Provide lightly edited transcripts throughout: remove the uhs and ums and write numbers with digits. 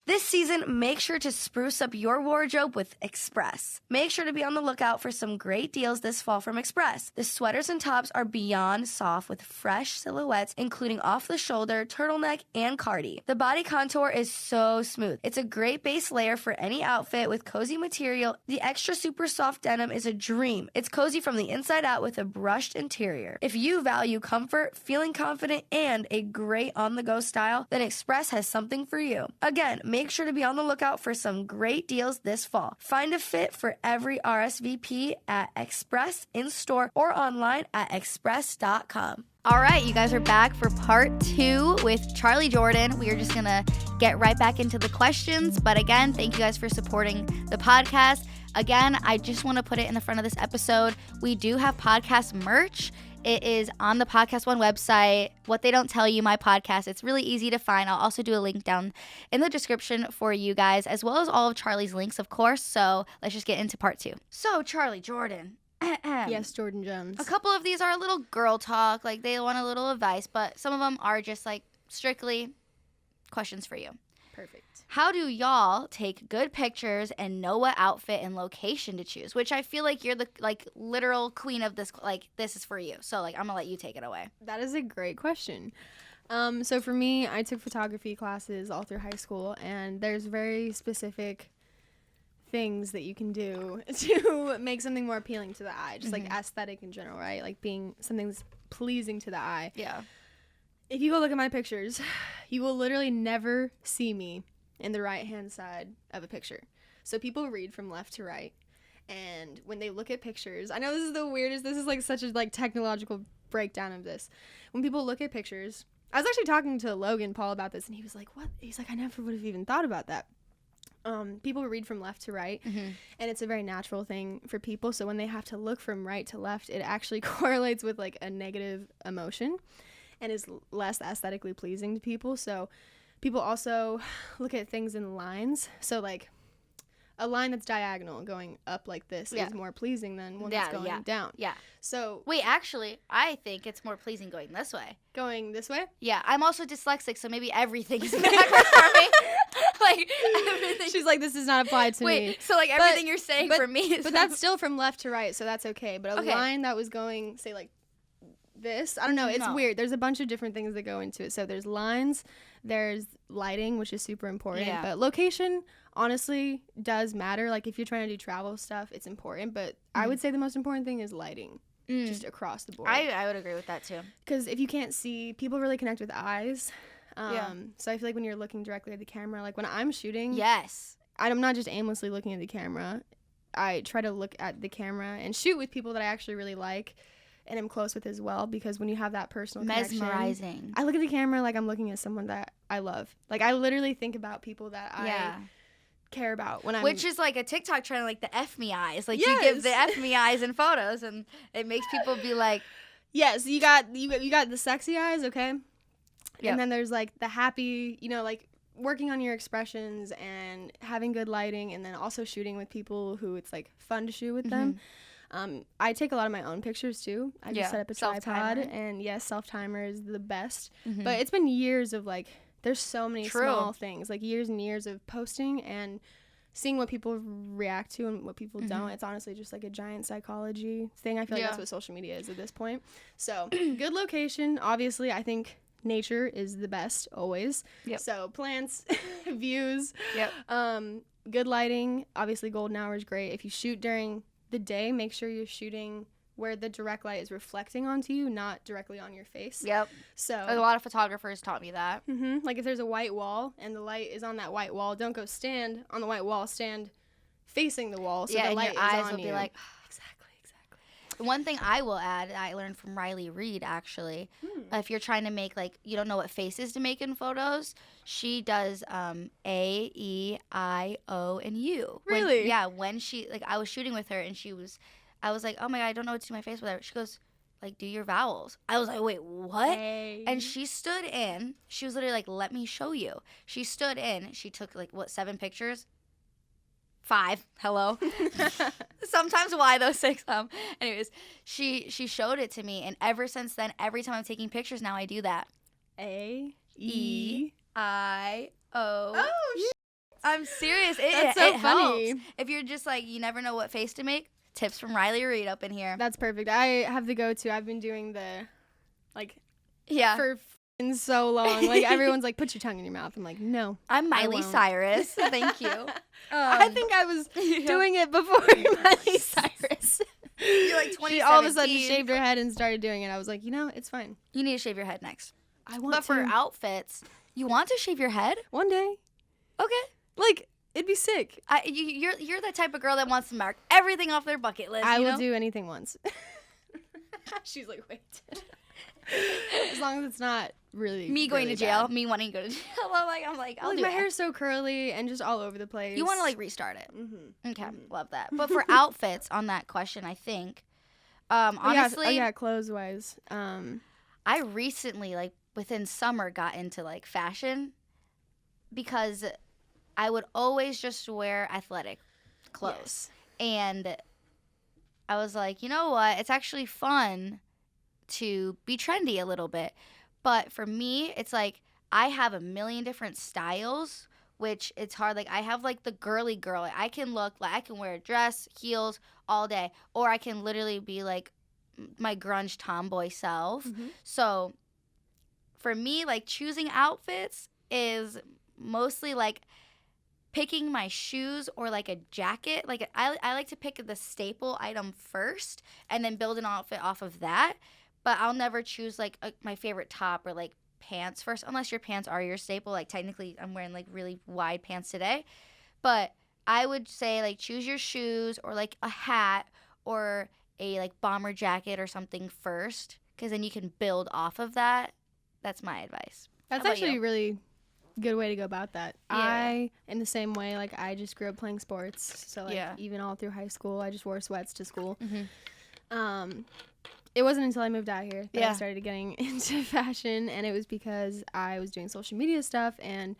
This season, make sure to spruce up your wardrobe with Express. Make sure to be on the lookout for some great deals this fall from Express. The sweaters and tops are beyond soft with fresh silhouettes, including off-the-shoulder, turtleneck, and cardi. The body contour is so smooth. It's a great base layer for any outfit with cozy material. The extra super soft denim is a dream. It's cozy from the inside out with a brushed interior. If you value comfort, feeling confident, and a great on-the-go style, then Express has something for you. Again, make sure to be on the lookout for some great deals this fall. Find a fit for every RSVP at Express, in-store, or online at express.com. All right, you guys are back for part 2 with Charly Jordyn. We are just going to get right back into the questions. But again, thank you guys for supporting the podcast. Again, I just want to put it in the front of this episode. We do have podcast merch. It is on the Podcast One website. What They Don't Tell You, my podcast. It's really easy to find. I'll also do a link down in the description for you guys, as well as all of Charly's links, of course. So let's just get into part 2. So, Charly Jordyn. Yes, Jordyn Jones. A couple of these are a little girl talk. Like, they want a little advice, but some of them are just, like, strictly questions for you. Perfect. How do y'all take good pictures and know what outfit and location to choose? Which I feel like you're the, like, literal queen of this. Like, this is for you. So, like, I'm going to let you take it away. That is a great question. So for me, I took photography classes all through high school, and there's very specific things that you can do to make something more appealing to the eye. Just, like, aesthetic in general, right? Like, being something that's pleasing to the eye. Yeah. If you go look at my pictures, you will literally never see me in the right-hand side of a picture. So people read from left to right. And when they look at pictures, I know this is the weirdest, this is like such a like technological breakdown of this. When people look at pictures, I was actually talking to Logan Paul about this, and he was like, what? He's like, I never would have even thought about that. People read from left to right, and it's a very natural thing for people. So when they have to look from right to left, it actually correlates with like a negative emotion and is less aesthetically pleasing to people. So people also look at things in lines. So, like, a line that's diagonal going up like this is more pleasing than one that's going down. Yeah. So... Wait, actually, I think it's more pleasing going this way. Going this way? Yeah. I'm also dyslexic, so maybe everything is backwards for me. Like, everything. She's like, this does not apply to me. Wait, so, like, everything you're saying for me is... But that's still from left to right, so that's okay. But a line that was going, say, like, this, I don't know, it's weird. There's a bunch of different things that go into it. So there's lines, there's lighting, which is super important, but location honestly does matter. Like, if you're trying to do travel stuff, it's important, but I would say the most important thing is lighting, just across the board. I would agree with that too, because if you can't see, people really connect with eyes. So I feel like when you're looking directly at the camera, like when I'm shooting, I'm not just aimlessly looking at the camera. I try to look at the camera and shoot with people that I actually really like and I'm close with as well, because when you have that personal mesmerizing, I look at the camera like I'm looking at someone that I love. Like, I literally think about people that I care about when I'm... Which is like a TikTok trend, like the F me eyes. Like, you give the F me eyes in photos, and it makes people be like... Yes, you got the sexy eyes, okay? Yep. And then there's, like, the happy, you know, like, working on your expressions and having good lighting, and then also shooting with people who it's, like, fun to shoot with them. I take a lot of my own pictures too. I just set up a tripod, and yes, self-timer is the best. But it's been years of, like, there's so many small things, like years and years of posting and seeing what people react to and what people don't. It's honestly just like a giant psychology thing. I feel like that's what social media is at this point. So good location, obviously. I think nature is the best always. So plants, views, good lighting. Obviously golden hour is great. If you shoot during the day, make sure you're shooting where the direct light is reflecting onto you, not directly on your face. So a lot of photographers taught me that. Like, if there's a white wall and the light is on that white wall, don't go stand on the white wall, stand facing the wall so the light and your eyes is on will you. Be like, exactly. One thing I will add, I learned from Riley Reid, actually, if you're trying to make, like, you don't know what faces to make in photos, she does A, E, I, O, and U. Really? When she, like, I was shooting with her, and I was like, oh my God, I don't know what to do with my face with her. She goes, like, do your vowels. I was like, wait, what? Hey. And she stood in, she was literally like, let me show you. She stood in, she took, like, 7 pictures? 5. Hello. Sometimes why those 6? Anyways, she showed it to me, and ever since then, every time I'm taking pictures now, I do that. A, E, I, O. Oh, I'm serious. That's so it funny. Helps. If you're just like, you never know what face to make, tips from Riley Reed up in here. That's perfect. I have the go-to. I've been doing the, like, for so long. Like, everyone's like, put your tongue in your mouth. I'm like, no. I'm Miley Cyrus. Thank you. I think I was doing it before Miley Cyrus. You're like 20. She all of a sudden shaved her head and started doing it. I was like, it's fine. You need to shave your head next. I want But for outfits, you want to shave your head? One day. Okay. Like, it'd be sick. You're the type of girl that wants to mark everything off their bucket list. I will do anything once. She's like, wait. As long as it's not really me going really to jail, bad. me wanting to go to jail. I'm like, I'll do my it. hair's so curly and just all over the place. You want to like restart it. Mm-hmm. Okay, love that. But for outfits on that question, I think, honestly, clothes wise. I recently, like within summer, got into like fashion because I would always just wear athletic clothes, and I was like, you know what? It's actually fun to be trendy a little bit. But for me, it's like I have a million different styles, which it's hard. Like I have like the girly girl. Like, I can look like I can wear a dress, heels all day, or I can literally be like my grunge tomboy self. Mm-hmm. So for me, like choosing outfits is mostly like picking my shoes or like a jacket. Like I like to pick the staple item first and then build an outfit off of that. But I'll never choose like my favorite top or like pants first, unless your pants are your staple. Like technically I'm wearing like really wide pants today. But I would say like choose your shoes or like a hat or a like bomber jacket or something first, because then you can build off of that. That's my advice. That's actually a really good way to go about that. Yeah. I, in the same way, like I just grew up playing sports. So like even all through high school, I just wore sweats to school. Mm-hmm. It wasn't until I moved out here that I started getting into fashion, and it was because I was doing social media stuff, and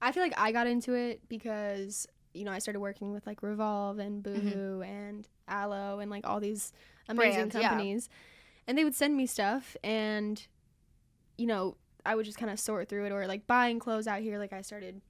I feel like I got into it because, I started working with like Revolve and Boohoo and Aloe and like all these amazing companies, and they would send me stuff, and, I would just kind of sort through it, or like buying clothes out here. Like I started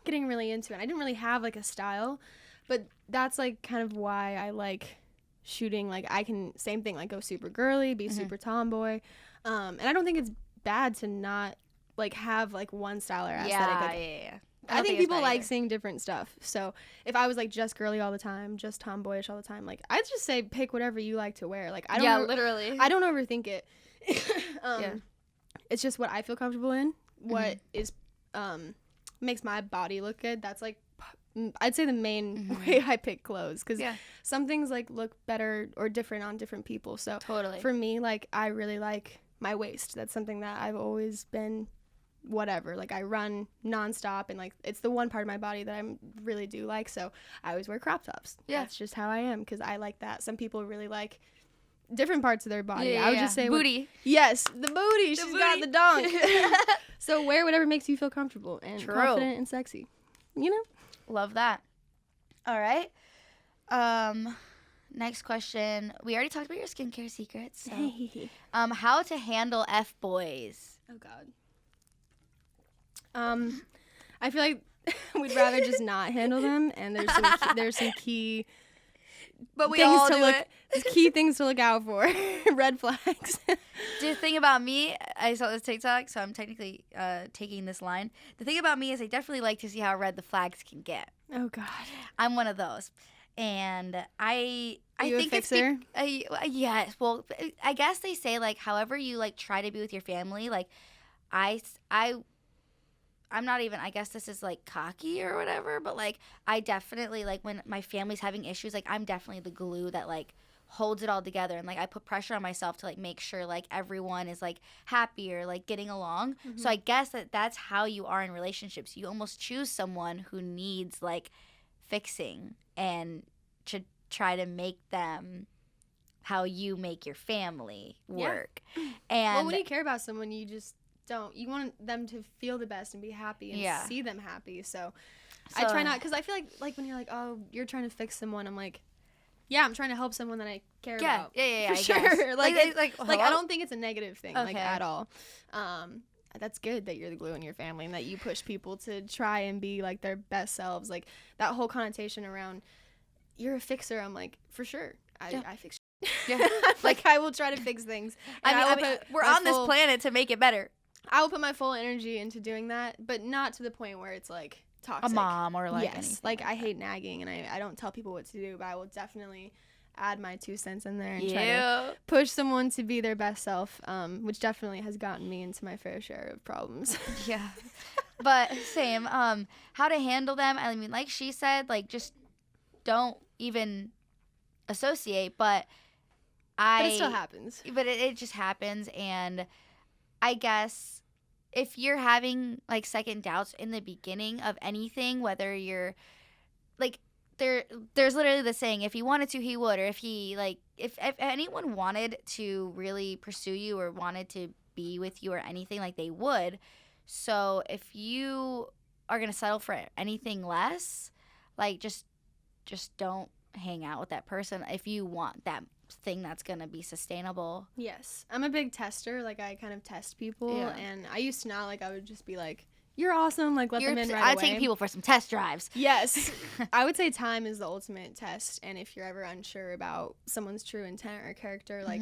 getting really into it. I didn't really have like a style, but that's like kind of why I like shooting. Like I can, same thing, like go super girly, be super tomboy, and I don't think it's bad to not like have like one style or aesthetic. I think people like seeing different stuff. So if I was like just girly all the time, just tomboyish all the time, like I'd just say pick whatever you like to wear. Like I don't literally I don't overthink it. It's just what I feel comfortable in, what is makes my body look good. That's like I'd say the main way I pick clothes, because some things like look better or different on different people. So for me, like I really like my waist. That's something that I've always been whatever. Like I run nonstop, and like it's the one part of my body that I really do like. So I always wear crop tops. That's just how I am, because I like that. Some people really like different parts of their body. I would just say booty. Yes, the booty. She's got the donk. So wear whatever makes you feel comfortable and confident and sexy. Love that. All right. Next question. We already talked about your skincare secrets. So. How to handle F-boys. Oh God. I feel like we'd rather just not handle them, and there's some key. But we all do it. Key things to look out for. Red flags. The thing about me, I saw this TikTok, so I'm technically taking this line. The thing about me is I definitely like to see how red the flags can get. Oh God. I'm one of those. And I you think a fixer? Yes. Well, I guess they say like however you like try to be with your family, like I'm not even, I guess this is like cocky or whatever, but like I definitely like when my family's having issues, like I'm definitely the glue that like holds it all together, and like I put pressure on myself to like make sure like everyone is like happy or like getting along. So I guess that's how you are in relationships. You almost choose someone who needs like fixing and to try to make them how you make your family work. And when you care about someone, you just don't. You want them to feel the best and be happy and see them happy. So I try not, because I feel like when you're like, oh, you're trying to fix someone, I'm like, yeah, I'm trying to help someone that I care about. Yeah, for I sure. Guess. Like I don't think it's a negative thing, like at all. that's good that you're the glue in your family and that you push people to try and be like their best selves. Like that whole connotation around you're a fixer. I'm like, for sure. I fix Yeah. like I will try to fix things. I mean, we're on this planet to make it better. I will put my full energy into doing that, but not to the point where it's like toxic. A mom or like yes, anything like I hate nagging, and I don't tell people what to do, but I will definitely add my 2 cents in there and try to push someone to be their best self, which definitely has gotten me into my fair share of problems. Yeah. But same, how to handle them. I mean, like she said, like just don't even associate, but it still happens. But it just happens, and I guess if you're having like second doubts in the beginning of anything, whether you're like there's literally the saying, if he wanted to, he would, or if he like if anyone wanted to really pursue you or wanted to be with you or anything, like they would. So if you are gonna settle for anything less, like just don't hang out with that person if you want that thing that's gonna be sustainable. Yes, I'm a big tester. Like I kind of test people, and I used to not. Like I would just be like, "You're awesome." Like let them in right away. I take people for some test drives. Yes, I would say time is the ultimate test, and if you're ever unsure about someone's true intent or character, like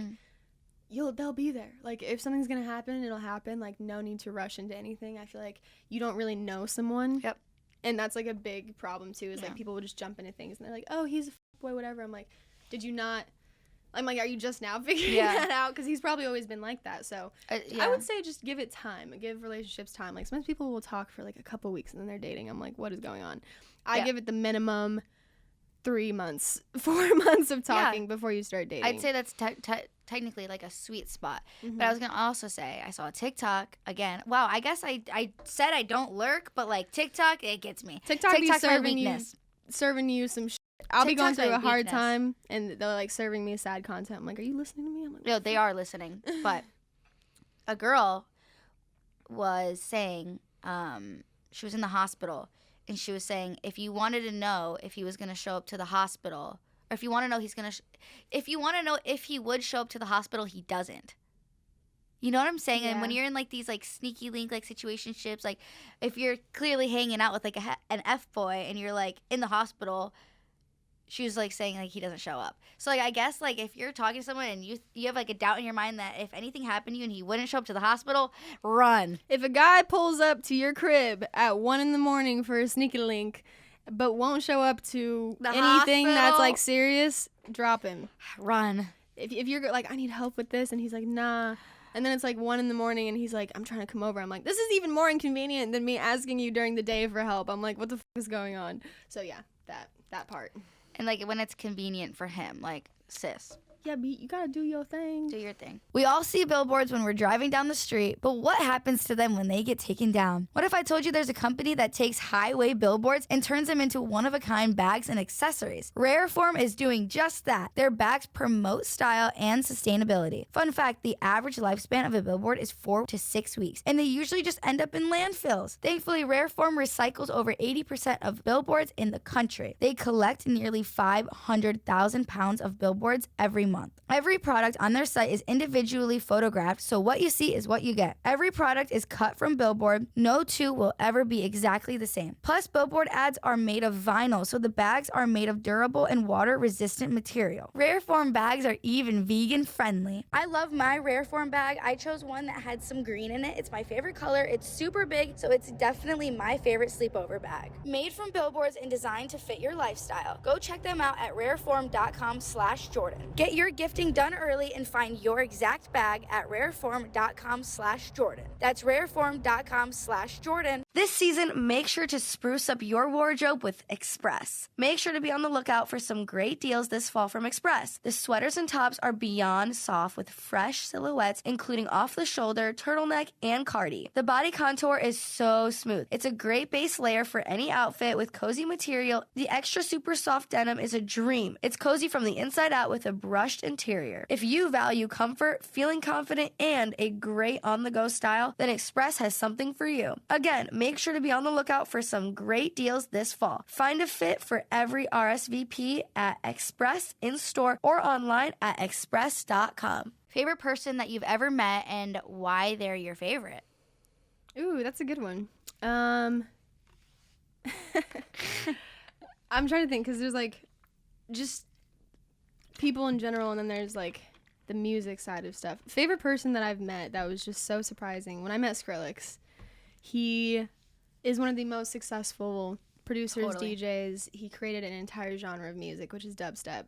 they'll be there. Like if something's gonna happen, it'll happen. Like no need to rush into anything. I feel like you don't really know someone. Yep. And that's like a big problem too. Is like people will just jump into things and they're like, "Oh, he's a boy, whatever." I'm like, "Did you not?" I'm like, are you just now figuring that out? Because he's probably always been like that. So I would say just give it time. Give relationships time. Like sometimes people will talk for like a couple weeks and then they're dating. I'm like, what is going on? I give it the minimum 3 months, 4 months of talking before you start dating. I'd say that's technically like a sweet spot. But I was going to also say, I saw a TikTok again. Wow, I guess I said I don't lurk, but like TikTok, it gets me. TikTok's be serving you some shit. I'll be going through a hard time, and they're like serving me sad content. I'm like, are you listening to me? I'm like, no, they are listening. But a girl was saying, she was in the hospital, and she was saying, if you wanted to know if he was going to show up to the hospital, or if you want to know if you want to know if he would show up to the hospital, he doesn't. You know what I'm saying? Yeah. And when you're in like these like sneaky link like situationships, like if you're clearly hanging out with like an F boy and you're like in the hospital. She was like saying like he doesn't show up. So like I guess like if you're talking to someone and you have like a doubt in your mind that if anything happened to you and he wouldn't show up to the hospital, run. If a guy pulls up to your crib at 1 a.m. for a sneaky link, but won't show up to anything that's like serious, drop him. Run. If you're like, I need help with this, and he's like, nah. And then it's like 1 a.m. and he's like, I'm trying to come over. I'm like, this is even more inconvenient than me asking you during the day for help. I'm like, what the f is going on? So yeah, that part. And, like, when it's convenient for him, like, sis. Yeah, but you gotta do your thing. Do your thing. We all see billboards when we're driving down the street, but what happens to them when they get taken down? What if I told you there's a company that takes highway billboards and turns them into one-of-a-kind bags and accessories? Rareform is doing just that. Their bags promote style and sustainability. Fun fact, the average lifespan of a billboard is 4 to 6 weeks, and they usually just end up in landfills. Thankfully, Rareform recycles over 80% of billboards in the country. They collect nearly 500,000 pounds of billboards every month. Every product on their site is individually photographed, so what you see is what you get. Every product is cut from billboard. No two will ever be exactly the same. Plus, billboard ads are made of vinyl, so the bags are made of durable and water-resistant material. Rareform bags are even vegan-friendly. I love my Rareform bag. I chose one that had some green in it. It's my favorite color. It's super big, so it's definitely my favorite sleepover bag. Made from billboards and designed to fit your lifestyle. Go check them out at rareform.com/Jordyn. Get your gifting done early and find your exact bag at rareform.com/Jordyn. That's rareform.com/Jordyn. This season, make sure to spruce up your wardrobe with Express. Make sure to be on the lookout for some great deals this fall from Express. The sweaters and tops are beyond soft with fresh silhouettes, including off-the-shoulder, turtleneck, and cardi. The body contour is so smooth. It's a great base layer for any outfit with cozy material. The extra super soft denim is a dream. It's cozy from the inside out with a brushed interior. If you value comfort, feeling confident, and a great on-the-go style, then Express has something for you. Again, make sure to be on the lookout for some great deals this fall. Find a fit for every RSVP at Express in-store or online at express.com. Favorite person that you've ever met and why they're your favorite? Ooh, that's a good one. I'm trying to think because there's like just people in general, and then there's like the music side of stuff. Favorite person that I've met that was just so surprising. When I met Skrillex, he is one of the most successful producers, Totally. DJs. He created an entire genre of music, which is dubstep.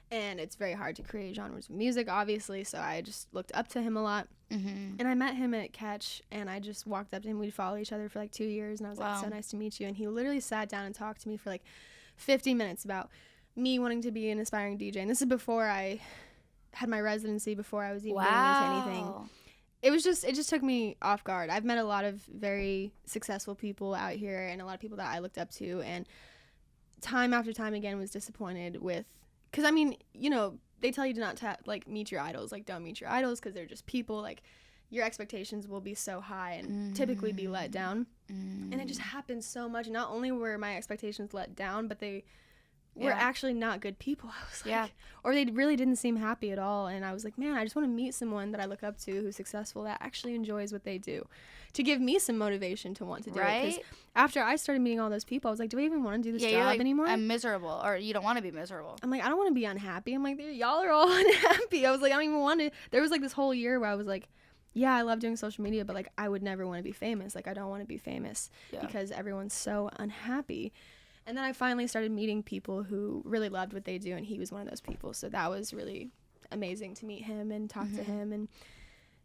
And it's very hard to create genres of music, obviously, so I just looked up to him a lot. Mm-hmm. And I met him at Catch, and I just walked up to him. We'd follow each other for like 2 years, and I was like, so nice to meet you. And he literally sat down and talked to me for like 50 minutes about me wanting to be an aspiring DJ. And this is before I had my residency, before I was even getting into anything. It just took me off guard. I've met a lot of very successful people out here, and a lot of people that I looked up to, and time after time again was disappointed with, because I mean, you know, they tell you to not like meet your idols. Like, don't meet your idols because they're just people. Like, your expectations will be so high and typically be let down. And it just happens so much. Not only were my expectations let down, but they were actually not good people. I was like, or they really didn't seem happy at all. And I was like, man, I just want to meet someone that I look up to who's successful, that actually enjoys what they do, to give me some motivation to want to do it. Because after I started meeting all those people, I was like, do I even want to do this job like, anymore? I'm miserable, or you don't want to be miserable. I'm like, I don't want to be unhappy. I'm like, y'all are all unhappy. I was like, I don't even want to. There was like this whole year where I was like, yeah, I love doing social media, but like, I would never want to be famous. Like, I don't want to be famous because everyone's so unhappy. And then I finally started meeting people who really loved what they do, and he was one of those people. So that was really amazing to meet him and talk to him. And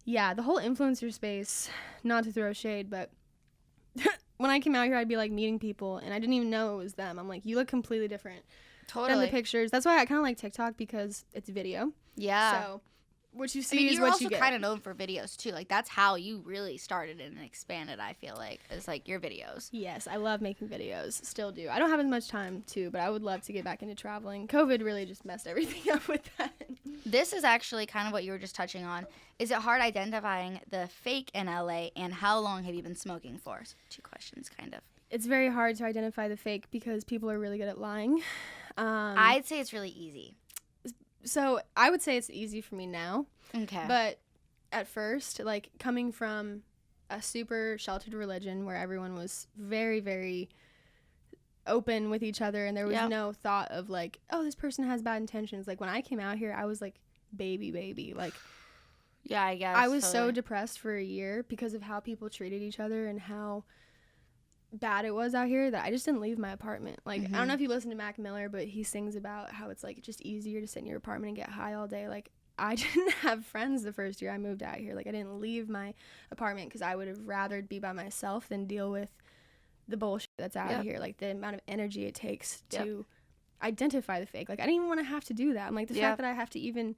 yeah, the whole influencer space, not to throw shade, but when I came out here, I'd be like meeting people, and I didn't even know it was them. I'm like, you look completely different than the pictures. That's why I kind of like TikTok, because it's video. Yeah. So what you see is what you get. You're also kind of known for videos too. Like, that's how you really started and expanded, I feel like, is like your videos. Yes, I love making videos. Still do. I don't have as much time too, but I would love to get back into traveling. COVID really just messed everything up with that. This is actually kind of what you were just touching on. Is it hard identifying the fake in LA, and how long have you been smoking for? So 2 questions, kind of. It's very hard to identify the fake because people are really good at lying. I'd say it's really easy. So I would say it's easy for me now. Okay. But at first, like, coming from a super sheltered religion where everyone was very, very open with each other, and there was no thought of like, oh, this person has bad intentions. Like, when I came out here, I was like baby. Like, yeah, I guess. I was so depressed for a year because of how people treated each other and how bad it was out here that I just didn't leave my apartment. Like, I don't know if you listen to Mac Miller, but he sings about how it's like just easier to sit in your apartment and get high all day. Like, I didn't have friends the first year I moved out here. Like, I didn't leave my apartment because I would have rather be by myself than deal with the bullshit that's out here. Like, the amount of energy it takes to identify the fake. Like, I didn't even want to have to do that. I'm like, the fact that I have to even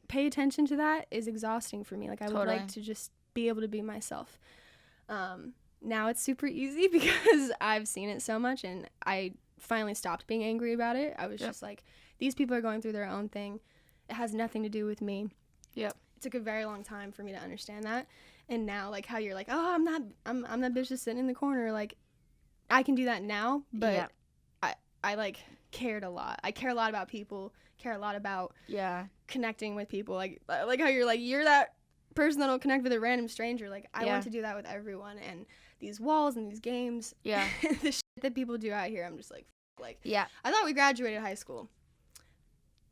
pay attention to that is exhausting for me. Like, I would like to just be able to be myself. Now it's super easy because I've seen it so much, and I finally stopped being angry about it. I was just like, these people are going through their own thing. It has nothing to do with me. It took a very long time for me to understand that. And now, like, how you're like, oh, I'm that bitch just sitting in the corner. Like, I can do that now, but I like cared a lot. I care a lot about people, care a lot about connecting with people. Like how you're like, you're that person that'll connect with a random stranger. Like, I want to do that with everyone. And these walls and these games, the shit that people do out here, I'm just like, I thought we graduated high school.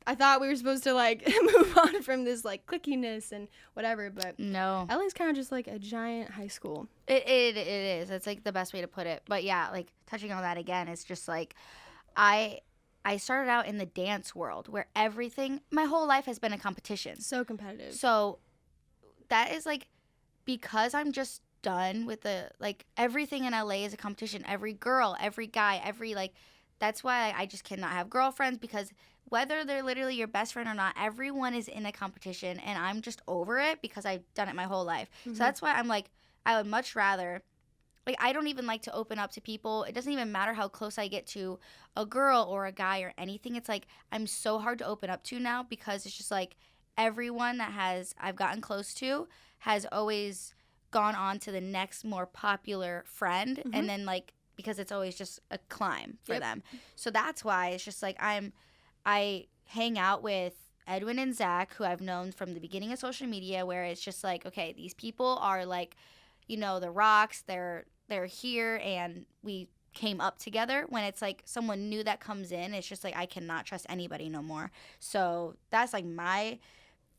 I thought we were supposed to like move on from this like clickiness and whatever, but no, LA's kind of just like a giant high school. It is. It's like the best way to put it. But yeah, like, touching on that again, it's just like, I started out in the dance world where everything, my whole life has been a competition. So competitive. So that is like, because I'm just done with the, like, everything in LA is a competition. Every girl, every guy, every, like, that's why I just cannot have girlfriends, because whether they're literally your best friend or not, everyone is in a competition, and I'm just over it because I've done it my whole life. So that's why I'm like, I would much rather, like, I don't even like to open up to people. It doesn't even matter how close I get to a girl or a guy or anything. It's like, I'm so hard to open up to now, because it's just like, everyone that I've gotten close to has always gone on to the next more popular friend, and then, like, because it's always just a climb for them. So that's why it's just like, I hang out with Edwin and Zach, who I've known from the beginning of social media, where it's just like, okay, these people are like, you know, the rocks, they're here and we came up together. When it's like someone new that comes in, it's just like I cannot trust anybody no more. So that's like my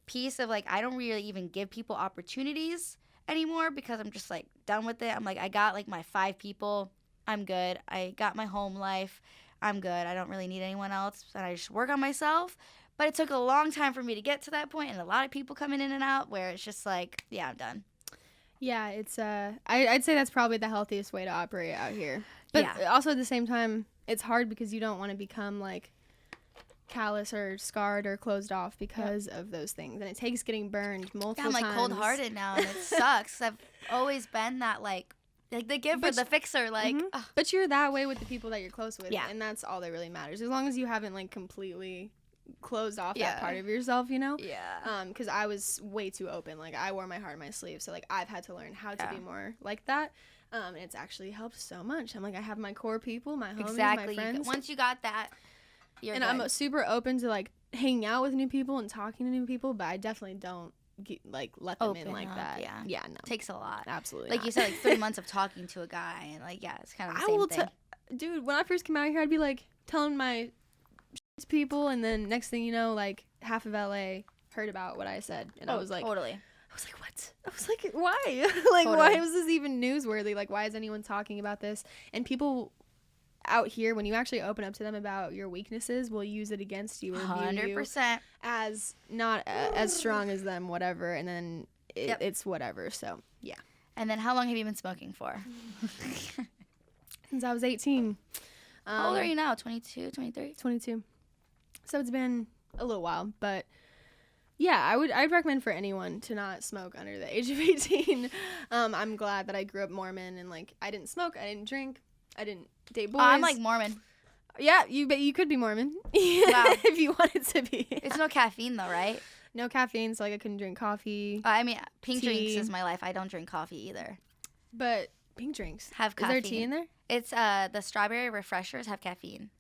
piece of like I don't really even give people opportunities anymore because I'm just like done with it. I'm like I got like my 5 people. I'm good. I got my home life. I'm good. I don't really need anyone else. And I just work on myself. But it took a long time for me to get to that point, and a lot of people coming in and out where it's just like, yeah, I'm done. Yeah, it's I'd say that's probably the healthiest way to operate out here. But also at the same time, it's hard because you don't want to become like callous or scarred or closed off because of those things. And it takes getting burned multiple times. I'm like cold-hearted now, and it sucks. I've always been that like the giver, the fixer. Like, but you're that way with the people that you're close with. Yeah. And that's all that really matters. As long as you haven't like completely closed off that part of yourself, you know? Yeah. Because I was way too open. Like, I wore my heart on my sleeve. So, like, I've had to learn how to be more like that. And it's actually helped so much. I'm like, I have my core people, my homies, my friends. Once you got that, you're good. I'm super open to, like, hanging out with new people and talking to new people. But I definitely don't, let them in like that. Yeah. Yeah, no. It takes a lot. Absolutely Like not. you said, like 3 months of talking to a guy. And, like, yeah, it's kind of the same thing. Dude, when I first came out here, I'd be, like, telling my people, and then next thing you know, like half of LA heard about what I said, and I was like, totally. I was like, what? I was like, why? Like, why was this even newsworthy? Like, why is anyone talking about this? And people out here, when you actually open up to them about your weaknesses, will use it against you or 100% as not as strong as them, whatever. And then it's whatever. So yeah. And then, how long have you been smoking for? Since I was 18. How old are you now? 22, 23? 22. So it's been a little while, but yeah, I'd recommend for anyone to not smoke under the age of 18. I'm glad that I grew up Mormon and like I didn't smoke, I didn't drink, I didn't date boys. I'm like Mormon. Yeah, you could be Mormon. Wow. If you wanted to be. It's no caffeine though, right? No caffeine, so like I couldn't drink coffee. I mean, pink drinks is my life. I don't drink coffee either. But pink drinks have caffeine. Is there tea in there? It's the strawberry refreshers have caffeine.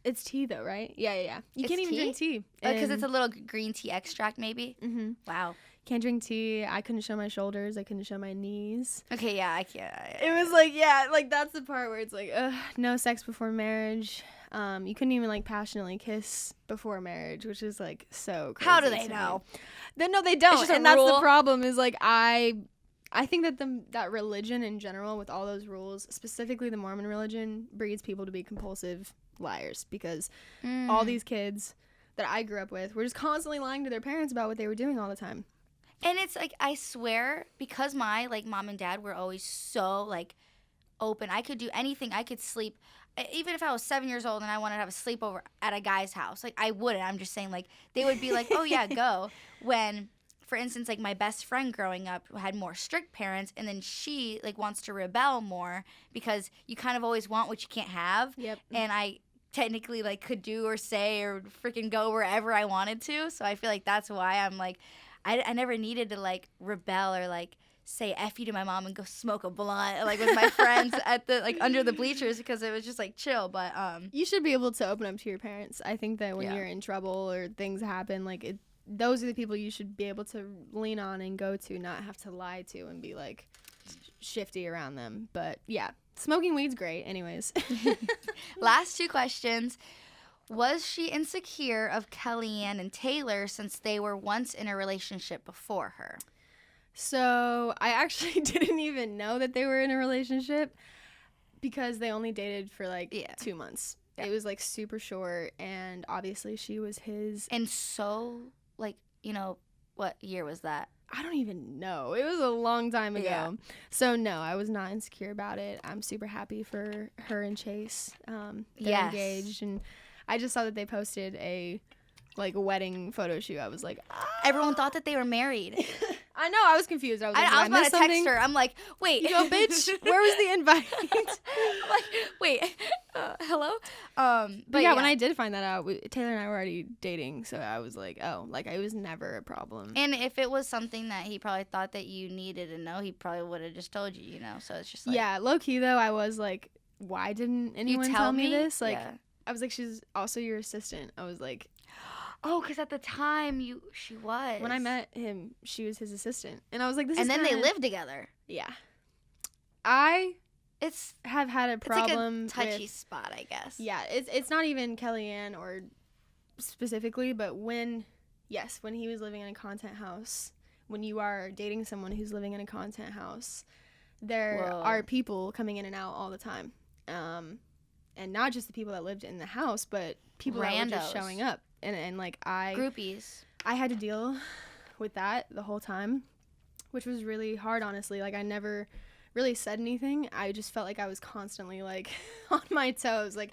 It's tea though, right? Yeah. You can't even drink tea. Because it's a little green tea extract, maybe. Mm-hmm. Wow. Can't drink tea. I couldn't show my shoulders. I couldn't show my knees. Okay, yeah, I can't. It was like, like that's the part where it's like, no sex before marriage. You couldn't even like passionately kiss before marriage, which is like so crazy. How do they know? No, they don't. It's just and a that's rule. the problem is like I think that that religion in general with all those rules, specifically the Mormon religion, breeds people to be compulsive liars because all these kids that I grew up with were just constantly lying to their parents about what they were doing all the time. And it's like, I swear, because my like mom and dad were always so like open, I could do anything. I could sleep. Even if I was 7 years old and I wanted to have a sleepover at a guy's house, like I wouldn't. I'm just saying, like they would be like, "Oh yeah, go." When, for instance, like my best friend growing up had more strict parents, and then she like wants to rebel more because you kind of always want what you can't have. Yep. And I technically like could do or say or freaking go wherever I wanted to. So I feel like that's why I'm like, I never needed to like rebel or like say F you to my mom and go smoke a blunt like with my friends at the like under the bleachers because it was just like chill. But you should be able to open up to your parents. I think that when you're in trouble or things happen, like those are the people you should be able to lean on and go to, not have to lie to and be like shifty around them. But yeah, smoking weed's great anyways. Last 2 questions. Was she insecure of Kellyanne and Taylor since they were once in a relationship before her? So I actually didn't even know that they were in a relationship because they only dated for like 2 months. Yeah. It was like super short, and obviously she was his. And so, like, you know, what year was that? I don't even know. It was a long time ago. Yeah. So no, I was not insecure about it. I'm super happy for her and Chase. They're engaged, and I just saw that they posted a wedding photo shoot. I was like, everyone thought that they were married. I know. I was confused. I was like, I was about to text her. I'm like, wait. Yo, bitch, where was the invite? I'm like, wait, hello? But yeah, when I did find that out, Taylor and I were already dating. So I was like, oh, like it was never a problem. And if it was something that he probably thought that you needed to know, he probably would have just told you, you know? So it's just like. Yeah, low key though, I was like, why didn't anyone tell me this? Like, I was like, she's also your assistant. I was like. Oh, because at the time she was. When I met him, she was his assistant, and I was like, "This is." And then they lived together. Yeah. I it's have had a problem. It's like a touchy spot, I guess. Yeah, it's not even Kellyanne or specifically, but when he was living in a content house, when you are dating someone who's living in a content house, there are people coming in and out all the time. And not just the people that lived in the house, but people that were just showing up. And like groupies. I had to deal with that the whole time, which was really hard, honestly. Like, I never really said anything. I just felt like I was constantly like on my toes. Like,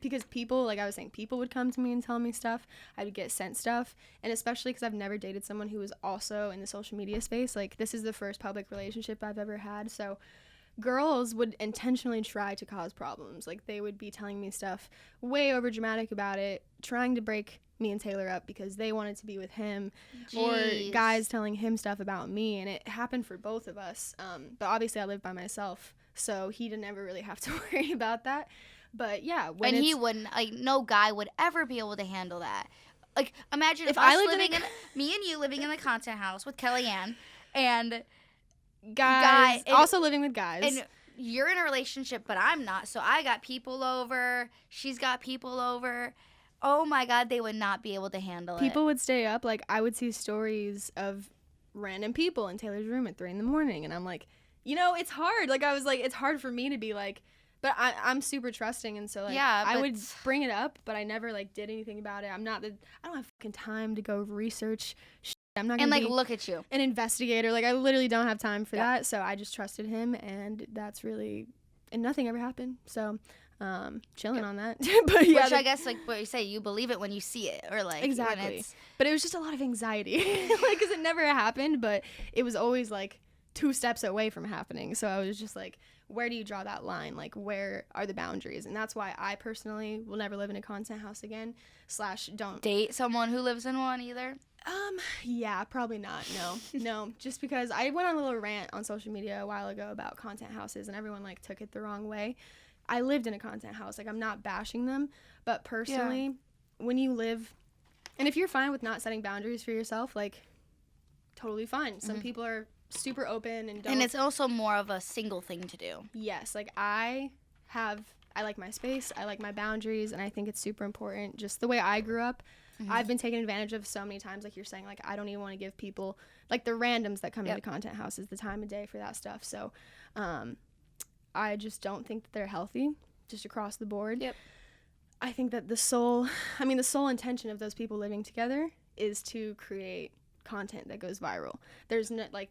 because people, like I was saying, people would come to me and tell me stuff. I would get sent stuff. And especially because I've never dated someone who was also in the social media space. Like, this is the first public relationship I've ever had. So girls would intentionally try to cause problems. Like, they would be telling me stuff way over dramatic about it, trying to break me and Taylor up because they wanted to be with him. Jeez. Or guys telling him stuff about me, and it happened for both of us. But obviously I lived by myself, so he didn't ever really have to worry about that. But yeah, and he wouldn't, like, no guy would ever be able to handle that. Like, imagine if I us lived me and you living in the content house with Kellyanne and guys also living with guys. And you're in a relationship, but I'm not. So I got people over. She's got people over. Oh my God, they would not be able to handle it. People would stay up. Like, I would see stories of random people in Taylor's room at 3 a.m. And I'm like, it's hard. Like, I was like, it's hard for me to be like, but I'm super trusting. And so, like, yeah, I would bring it up, but I never, like, did anything about it. I don't have fucking time to go research shit. I'm not going to be look at you. An investigator. Like, I literally don't have time for that. So I just trusted him, and that's really, and nothing ever happened. So chilling on that. But yeah, which I guess, like what you say, you believe it when you see it, or like exactly. But it was just a lot of anxiety, like, because it never happened, but it was always like 2 steps away from happening. So I was just like, where do you draw that line? Like, where are the boundaries? And that's why I personally will never live in a content house again. / don't date someone who lives in one either. Yeah, probably not. No, just because I went on a little rant on social media a while ago about content houses, and everyone like took it the wrong way. I lived in a content house. Like, I'm not bashing them, but personally, when you live, and if you're fine with not setting boundaries for yourself, like, totally fine. Some people are super open and don't. And it's also more of a single thing to do. Yes, like, I like my space, I like my boundaries, and I think it's super important. Just the way I grew up, I've been taken advantage of so many times, like you're saying. Like, I don't even want to give people, like, the randoms that come into content houses, the time of day for that stuff. So, I just don't think that they're healthy, just across the board. Yep. I think that the sole intention of those people living together is to create content that goes viral. There's no, like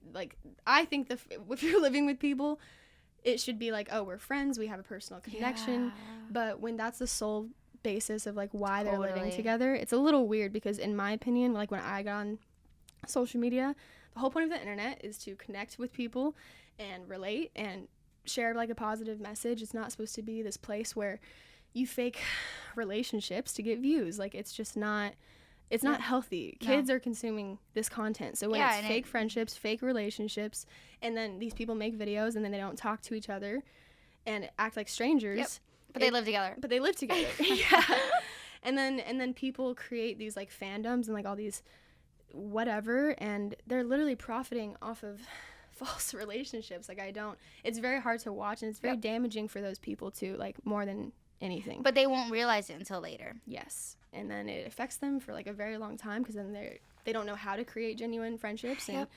I think if you're living with people, it should be like, oh, we're friends, we have a personal connection. Yeah. But when that's the sole basis of, like, why they're living together, it's a little weird, because in my opinion, like, when I got on social media, the whole point of the internet is to connect with people and relate and share, like, a positive message. It's not supposed to be this place where you fake relationships to get views. Like, it's just not, it's not healthy. Kids are consuming this content. So when it's fake friendships, fake relationships, and then these people make videos and then they don't talk to each other and act like strangers. But they live together. Yeah. And then people create these, like, fandoms and, like, all these whatever, and they're literally profiting off of false relationships. Like, it's very hard to watch, and it's very damaging for those people too, like, more than anything. But they won't realize it until later. Yes. And then it affects them for, like, a very long time, because then they don't know how to create genuine friendships. And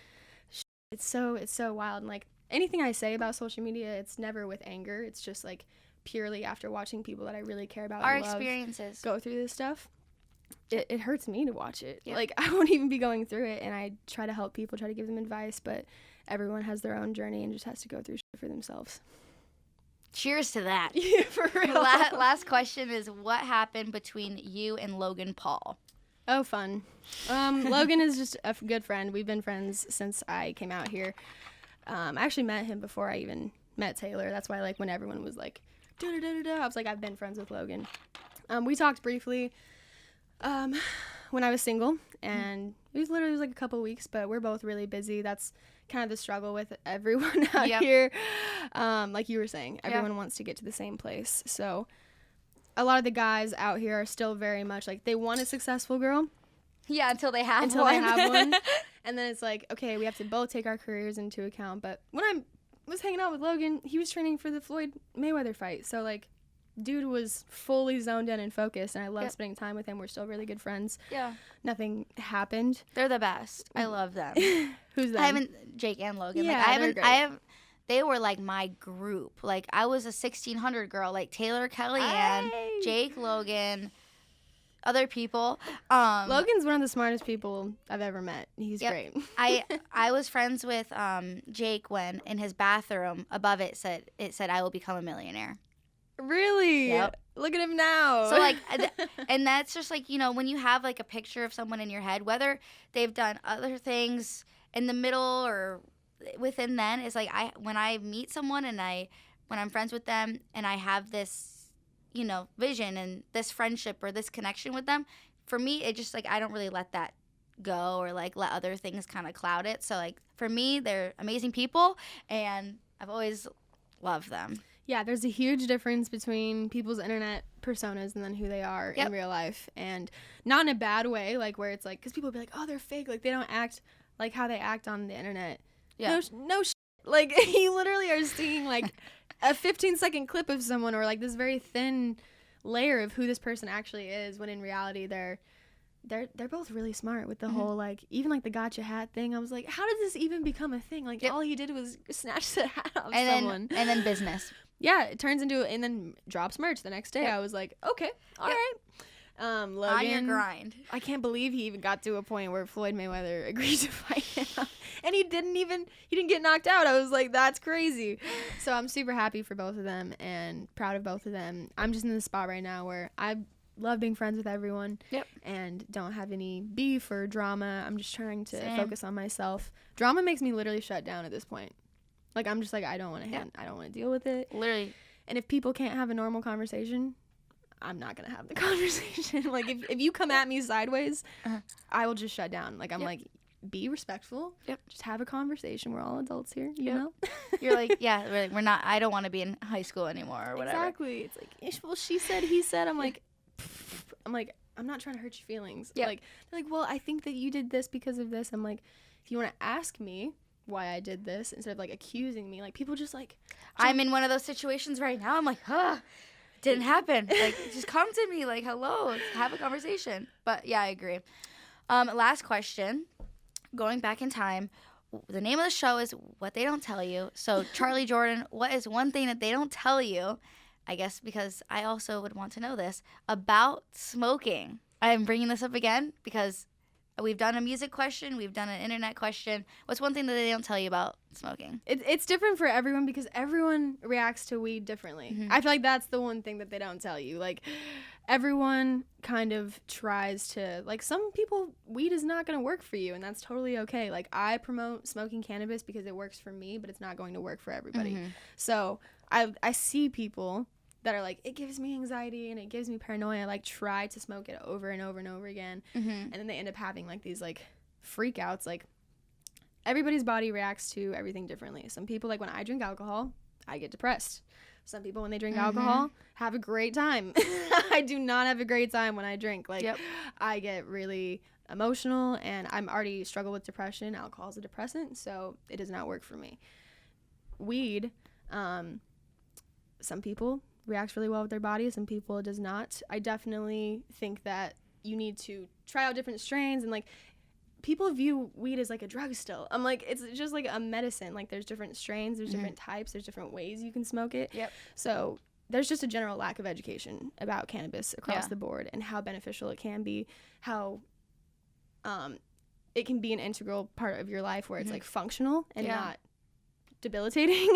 it's so wild. And, like, anything I say about social media, it's never with anger. It's just, like, purely after watching people that I really care about, our experiences, go through this stuff. It hurts me to watch it. Like, I won't even be going through it, and I try to help people, try to give them advice, but everyone has their own journey and just has to go through shit for themselves. Cheers to that. Yeah, for real. Last question is, what happened between you and Logan Paul? Oh, fun. Logan is just a good friend. We've been friends since I came out here. I actually met him before I even met Taylor. That's why, like, when everyone was like, I was like, I've been friends with Logan. We talked briefly when I was single, and it was like a couple weeks, but we're both really busy. That's kind of the struggle with everyone out here. Like you were saying, everyone wants to get to the same place. So a lot of the guys out here are still very much like, they want a successful girl. Yeah, until they have one. And then it's like, okay, we have to both take our careers into account. But when was hanging out with Logan. He was training for the Floyd Mayweather fight. So, like, dude was fully zoned in and focused, and I love spending time with him. We're still really good friends. Yeah. Nothing happened. They're the best. I love them. Who's that? I haven't, Jake and Logan. Yeah, They were like my group. Like, I was a 1600 girl, like Taylor, Kellyanne, Jake, Logan, other people. Logan's one of the smartest people I've ever met. He's great. I was friends with Jake when in his bathroom above it said I will become a millionaire. Really? Yep. Look at him now. So, like, and that's just, like, you know, when you have, like, a picture of someone in your head, whether they've done other things in the middle or within then, it's like when I meet someone and when I'm friends with them and I have this, you know, vision and this friendship or this connection with them, for me, it just, like, I don't really let that go or, like, let other things kind of cloud it. So, like, for me, they're amazing people, and I've always loved them. Yeah, there's a huge difference between people's internet personas and then who they are in real life. And not in a bad way, like, where it's like, because people will be like, oh, they're fake. Like, they don't act like how they act on the internet. Yeah. No Like, you literally are seeing, like, a 15-second clip of someone or, like, this very thin layer of who this person actually is, when in reality they're both really smart with the whole, like, even, like, the gotcha hat thing. I was like, how did this even become a thing? Like, all he did was snatch the hat off someone. And then business. Yeah, it turns into, and then drops merch the next day. I was like, okay, all right. Logan, on your grind. I can't believe he even got to a point where Floyd Mayweather agreed to fight him. And he didn't get knocked out. I was like, that's crazy. So I'm super happy for both of them and proud of both of them. I'm just in the spot right now where I love being friends with everyone and don't have any beef or drama. I'm just trying to focus on myself. Drama makes me literally shut down at this point. Like, I'm just like, I don't want to deal with it. Literally. And if people can't have a normal conversation, I'm not going to have the conversation. Like, if you come at me sideways, I will just shut down. Like, I'm like, be respectful. Just have a conversation. We're all adults here, you know? You're like, we're not, I don't want to be in high school anymore or whatever. Exactly. It's like, well, she said, he said. I'm like, I'm not trying to hurt your feelings. Like, they're like, well, I think that you did this because of this. I'm like, if you want to ask me why I did this instead of, like, accusing me, like, people just, like, I'm in one of those situations right now. I'm like, didn't happen. Like, just come to me, like, hello, have a conversation. But yeah, I agree. Last question, going back in time, the name of the show is What They Don't Tell You. So Charly, Jordyn, what is one thing that they don't tell you, I guess because I also would want to know this, about smoking? I'm bringing this up again because we've done a music question. We've done an internet question. What's one thing that they don't tell you about smoking? It's different for everyone because everyone reacts to weed differently. I feel like that's the one thing that they don't tell you. Like, everyone kind of tries to, like, some people, weed is not going to work for you, and that's totally okay. Like, I promote smoking cannabis because it works for me, but it's not going to work for everybody. So I see people that are like, it gives me anxiety and it gives me paranoia. Like, try to smoke it over and over and over again. And then they end up having, like, these, like, freakouts. Like, everybody's body reacts to everything differently. Some people, like, when I drink alcohol, I get depressed. Some people, when they drink alcohol, have a great time. I do not have a great time when I drink. Like, I get really emotional, and I'm already struggle with depression. Alcohol is a depressant, so it does not work for me. Weed, some people reacts really well with their body, some people it does not. I definitely think that you need to try out different strains, and, like, people view weed as, like, a drug still. I'm like, it's just like a medicine. Like, there's different strains, there's different types, there's different ways you can smoke it. So there's just a general lack of education about cannabis across the board and how beneficial it can be, how it can be an integral part of your life where it's like functional and not debilitating.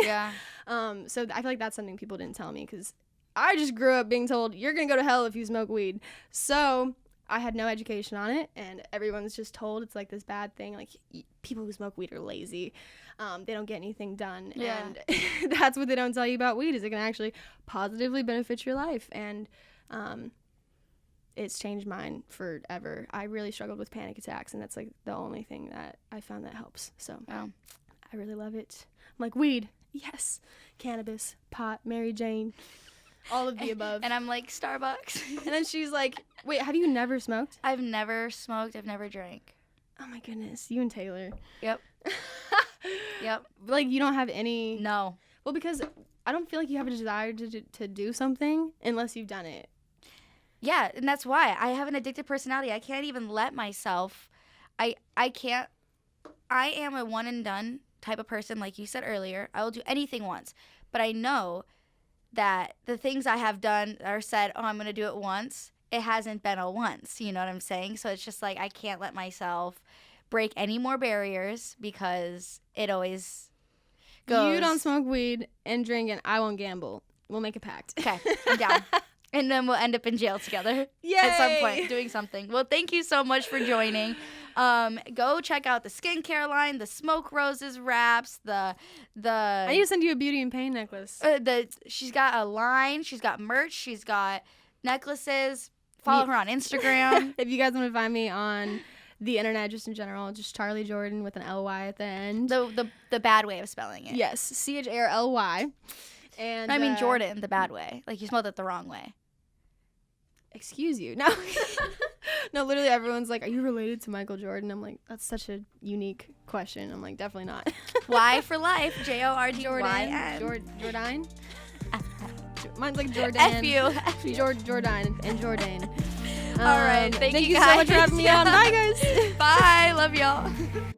So I feel like that's something people didn't tell me because I just grew up being told you're gonna go to hell if you smoke weed. So I had no education on it, and everyone's just told it's like this bad thing. Like, people who smoke weed are lazy. They don't get anything done. And that's what they don't tell you about weed, is it can actually positively benefit your life. And it's changed mine forever. I really struggled with panic attacks, and that's, like, the only thing that I found that helps. So I really love it. I'm like, weed, yes. Cannabis, pot, Mary Jane. All of the above. And I'm like, Starbucks. And then she's like, wait, have you never smoked? I've never smoked. I've never drank. Oh, my goodness. You and Taylor. Yep. Yep. Like, you don't have any. No. Well, because I don't feel like you have a desire to do something unless you've done it. Yeah, and that's why I have an addictive personality. I can't even let myself. I can't. I am a one and done type of person, like you said earlier. I will do anything once, but I know that the things I have done or said, oh, I'm going to do it once, it hasn't been a once. You know what I'm saying? So it's just like I can't let myself break any more barriers because it always goes. You don't smoke weed and drink, and I won't gamble. We'll make a pact. Okay, I'm down. And then we'll end up in jail together. Yay! At some point doing something. Well, thank you so much for joining. Go check out the skincare line, the Smoke Roses wraps, the I need to send you a Beauty and Pain necklace. She's got a line, she's got merch, she's got necklaces. Follow her on Instagram. If you guys want to find me on the internet, just in general, just Charly Jordyn with an L-Y at the end. The bad way of spelling it. Yes, CHARLY. And I mean Jordyn, the bad way. Like you spelled it the wrong way. Excuse you. No. No, literally everyone's like, are you related to Michael Jordan? I'm like, that's such a unique question. I'm like, definitely not. Y for life. Jordyn. Jordyn? Mine's like Jordan. F you. Jordyn and Jordyn. All right. Thank you so guys. much for having me on. Bye, guys. Bye. Love y'all.